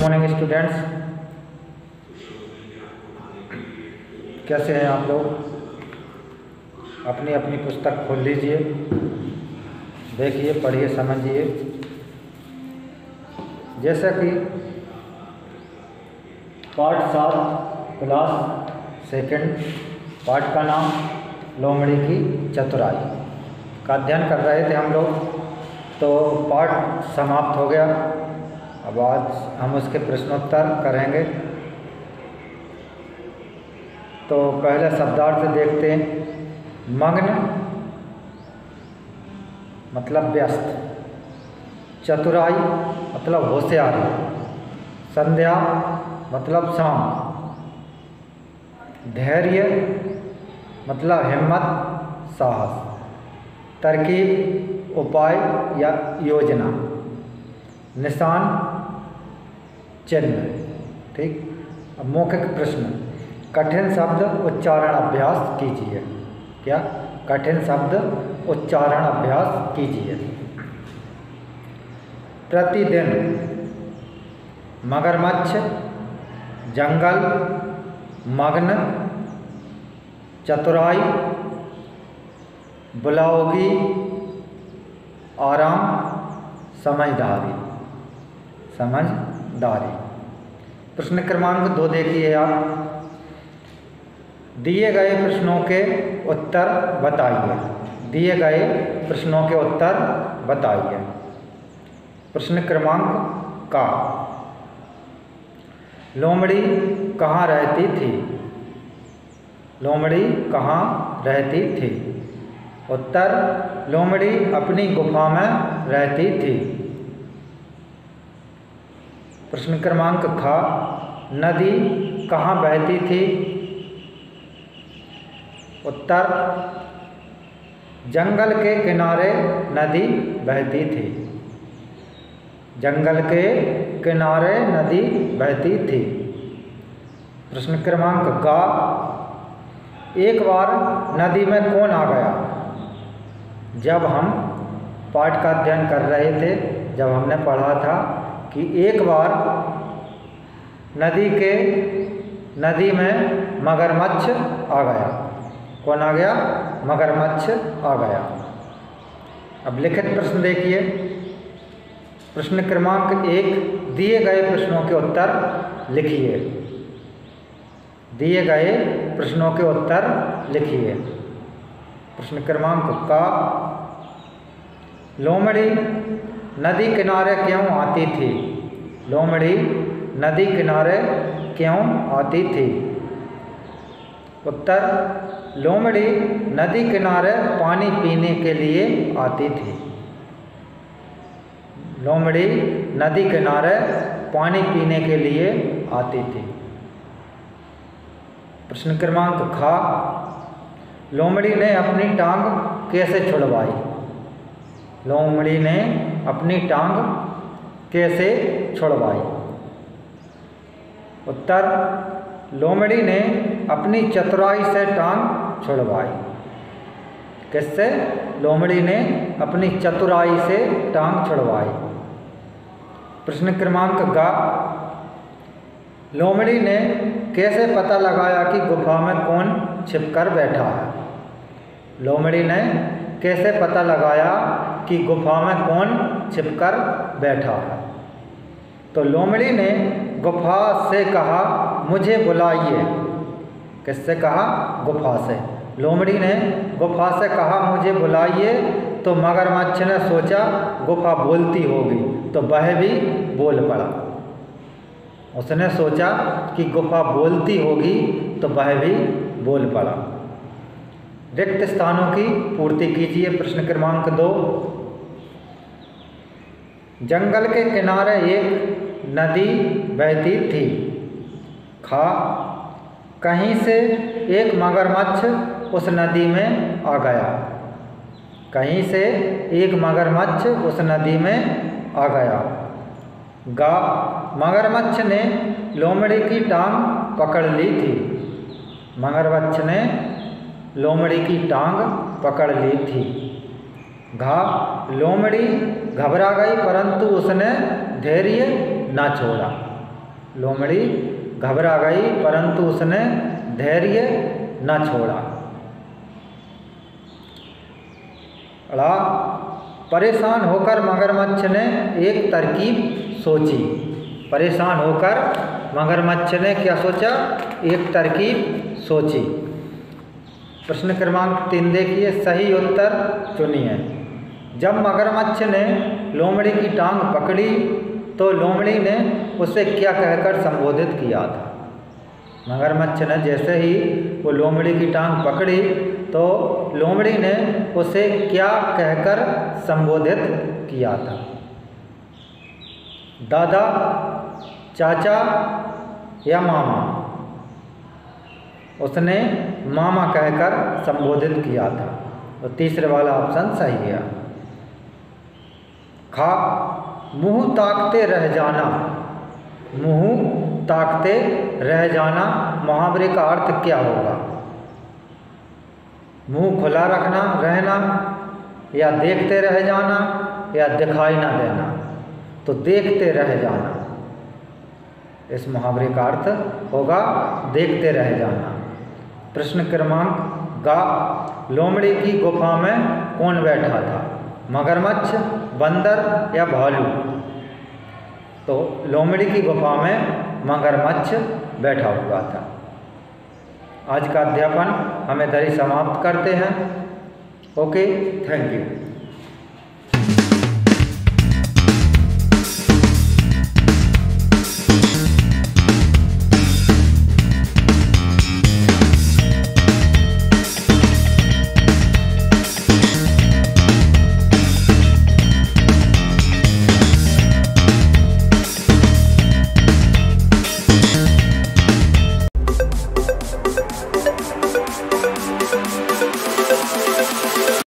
Morning students, कैसे हैं आप लोग। अपनी अपनी पुस्तक खोल लीजिए, देखिए, पढ़िए, समझिए। जैसा कि पाठ 7 क्लास सेकंड पाठ का नाम लोमड़ी की चतुराई का अध्ययन कर रहे थे हम लोग, तो पाठ समाप्त हो गया। अब आज हम उसके प्रश्नोत्तर करेंगे। तो पहले शब्दार्थ देखते हैं। मग्न मतलब व्यस्त, चतुराई मतलब होशियारी, संध्या मतलब शाम, धैर्य मतलब हिम्मत, साहस, तरकीब उपाय या योजना, निशान चिन्ह। ठीक। अब मौखिक प्रश्न। कठिन शब्द उच्चारण अभ्यास कीजिए। क्या? कठिन शब्द उच्चारण अभ्यास कीजिए। प्रतिदिन, मगरमच्छ, जंगल, मग्न, चतुराई, बुलाओगी, आराम, समझदारी। प्रश्न क्रमांक 2 देखिए आप। दिए गए प्रश्नों के उत्तर बताइए। दिए गए प्रश्नों के उत्तर बताइए। प्रश्न क्रमांक का, लोमड़ी कहाँ रहती थी? लोमड़ी कहाँ रहती थी? उत्तर, लोमड़ी अपनी गुफा में रहती थी। प्रश्न क्रमांक ख, नदी कहाँ बहती थी? उत्तर, जंगल के किनारे नदी बहती थी। जंगल के किनारे नदी बहती थी। प्रश्न क्रमांक ग, एक बार नदी में कौन आ गया? जब हम पाठ का अध्ययन कर रहे थे, जब हमने पढ़ा था कि एक बार नदी में मगरमच्छ आ गया। कौन आ गया? मगरमच्छ आ गया। अब लिखित प्रश्न देखिए। प्रश्न क्रमांक 1, दिए गए प्रश्नों के उत्तर लिखिए। दिए गए प्रश्नों के उत्तर लिखिए। प्रश्न क्रमांक का, लोमड़ी नदी किनारे क्यों आती थी? लोमड़ी नदी किनारे क्यों आती थी? उत्तर, लोमड़ी नदी किनारे पानी पीने के लिए आती थी। लोमड़ी नदी किनारे पानी पीने के लिए आती थी। प्रश्न क्रमांक ख, लोमड़ी ने अपनी टांग कैसे छुड़वाई? लोमड़ी ने अपनी टांग कैसे छुड़वाई? उत्तर, लोमड़ी ने अपनी चतुराई से टांग छुड़वाई। किससे? लोमड़ी ने अपनी चतुराई से टांग छुड़वाई। प्रश्न क्रमांक ग, लोमड़ी ने कैसे पता लगाया कि गुफा में कौन छिपकर बैठा है? लोमड़ी ने कैसे पता लगाया कि गुफा में कौन छिपकर बैठा है? तो लोमड़ी ने गुफा से कहा, मुझे बुलाइए। किससे कहा? गुफा से। लोमड़ी ने गुफा से कहा, मुझे बुलाइए। तो मगरमच्छ ने सोचा गुफा बोलती होगी, तो वह भी बोल पड़ा। उसने सोचा कि गुफा बोलती होगी, तो वह भी बोल पड़ा। रिक्त स्थानों की पूर्ति कीजिए। प्रश्न क्रमांक 2, जंगल के किनारे एक नदी बहती थी। ख, कहीं से एक मगरमच्छ उस नदी में आ गया। कहीं से एक मगरमच्छ उस नदी में आ गया। ग, मगरमच्छ ने लोमड़ी की टांग पकड़ ली थी। मगरमच्छ ने लोमड़ी की टांग पकड़ ली थी। घा, लोमड़ी घबरा गई, परंतु उसने धैर्य न छोड़ा। लोमड़ी घबरा गई परंतु उसने धैर्य न छोड़ा। अड़ा, परेशान होकर मगरमच्छ ने एक तरकीब सोची। परेशान होकर मगरमच्छ ने क्या सोचा? एक तरकीब सोची। प्रश्न क्रमांक 3 देखिए, सही उत्तर चुनिए। जब मगरमच्छ ने लोमड़ी की टांग पकड़ी तो लोमड़ी ने उसे क्या कहकर संबोधित किया था? मगरमच्छ ने जैसे ही वो लोमड़ी की टांग पकड़ी तो लोमड़ी ने उसे क्या कहकर संबोधित किया था? दादा, चाचा या मामा? उसने मामा कहकर संबोधित किया था। तो तीसरे वाला ऑप्शन सही है। खा, मुंह ताकते रह जाना। मुंह ताकते रह जाना मुहावरे का अर्थ क्या होगा? मुंह खुला रखना, रहना, या देखते रह जाना, या दिखाई ना देना? तो देखते रह जाना। इस मुहावरे का अर्थ होगा देखते रह जाना। प्रश्न क्रमांक गा, लोमड़ी की गुफा में कौन बैठा था? मगरमच्छ, बंदर या भालू? तो लोमड़ी की गुफा में मगरमच्छ बैठा हुआ था। आज का अध्यापन हम इधर ही समाप्त करते हैं। Okay, thank you.